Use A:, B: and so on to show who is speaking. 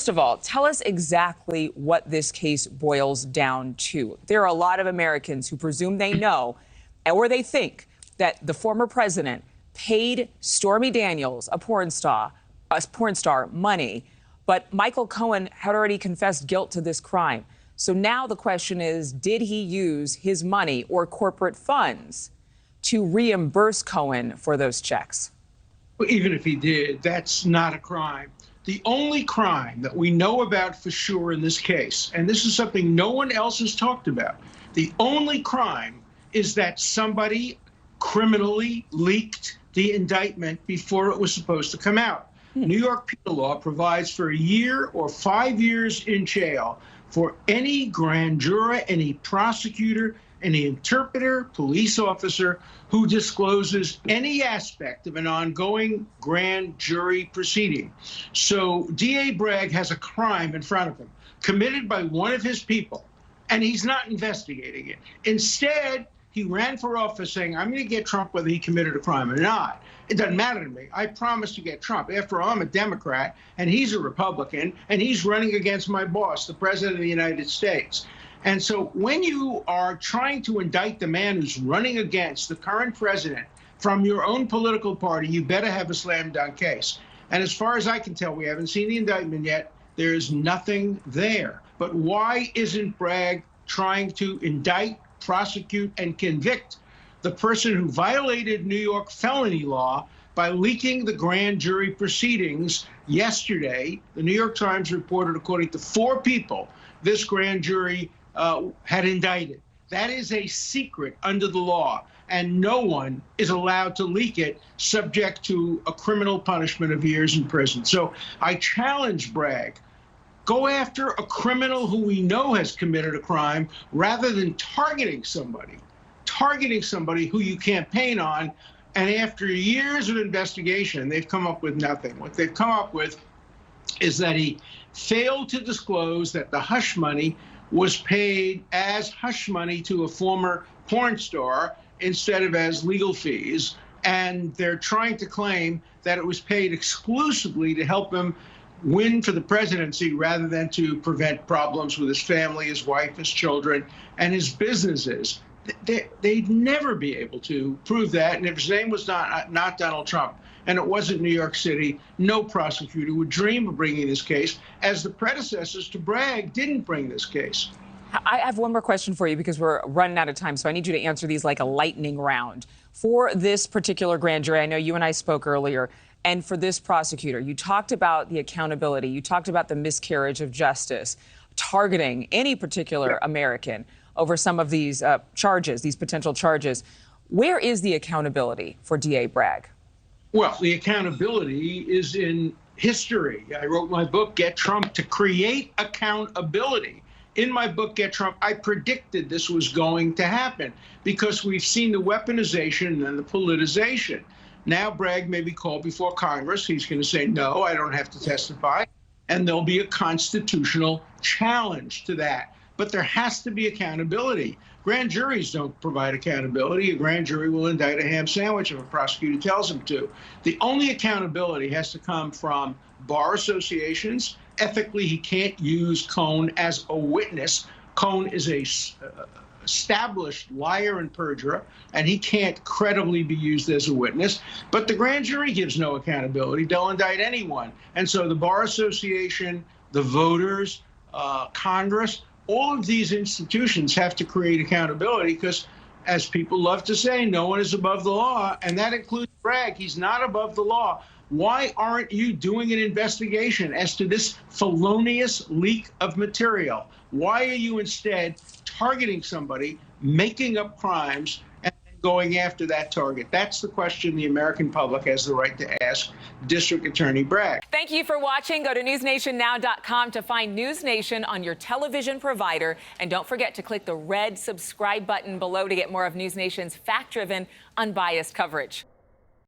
A: First of all, tell us exactly what this case boils down to. There are a lot of Americans who presume they know, or they think, that the former president paid Stormy Daniels, a porn star, money. But Michael Cohen had already confessed guilt to this crime. So now the question is, did he use his money or corporate funds to reimburse Cohen for those checks?
B: Well, even if he did, that's not a crime. The only crime that we know about for sure in this case, and this is something no one else has talked about, the only crime is that somebody criminally leaked the indictment before it was supposed to come out. New York penal law provides for a year or 5 years in jail for any grand juror, any prosecutor, any interpreter, police officer who discloses any aspect of an ongoing grand jury proceeding. So DA Bragg has a crime in front of him committed by one of his people, and he's not investigating it. Instead, he ran for office saying, I'm going to get Trump whether he committed a crime or not. It doesn't matter to me. I promise to get Trump. After all, I'm a Democrat, and he's a Republican, and he's running against my boss, the President of the United States. And so when you are trying to indict the man who's running against the current president from your own political party, you better have a slam dunk case. And as far as I can tell, we haven't seen the indictment yet. There's nothing there. But why isn't Bragg trying to indict, prosecute, and convict the person who violated New York felony law by leaking the grand jury proceedings yesterday? The New York Times reported, according to 4 people, this grand jury had indicted. That is a secret under the law, and no one is allowed to leak it subject to a criminal punishment of years in prison. So I challenge Bragg. Go after a criminal who we know has committed a crime rather than targeting somebody who you campaign on. And after years of investigation, they've come up with nothing. What they've come up with is that he failed to disclose that the hush money was paid as hush money to a former porn star instead of as legal fees. And they're trying to claim that it was paid exclusively to help him win for the presidency rather than to prevent problems with his family, his wife, his children, and his businesses. They'd never be able to prove that. And if his name was not Donald Trump, and it wasn't New York City, no prosecutor would dream of bringing this case, as the predecessors to Bragg didn't bring this case.
A: I have one more question for you because we're running out of time, so I need you to answer these like a lightning round. For this particular grand jury, I know you and I spoke earlier, and for this prosecutor, you talked about the accountability, you talked about the miscarriage of justice, targeting any particular American over some of these charges, these potential charges. Where is the accountability for DA Bragg?
B: Well, the accountability is in history. I wrote my book, Get Trump, to create accountability. In my book, Get Trump, I predicted this was going to happen because we've seen the weaponization and the politicization. Now Bragg may be called before Congress. He's going to say, no, I don't have to testify. And there'll be a constitutional challenge to that. But there has to be accountability. Grand juries don't provide accountability. A grand jury will indict a ham sandwich if a prosecutor tells them to. The only accountability has to come from bar associations. Ethically, he can't use Cohen as a witness. Cohen is a established liar and perjurer, and he can't credibly be used as a witness. But the grand jury gives no accountability. They'll indict anyone. And so the Bar Association, the voters, Congress, all of these institutions have to create accountability because, as people love to say, no one is above the law, and that includes Bragg. He's not above the law. Why aren't you doing an investigation as to this felonious leak of material? Why are you instead targeting somebody, making up crimes, and going after that target? That's the question the American public has the right to ask District Attorney Bragg.
C: Thank you for watching. Go to newsnationnow.com to find NewsNation on your television provider. And don't forget to click the red subscribe button below to get more of NewsNation's fact-driven, unbiased coverage.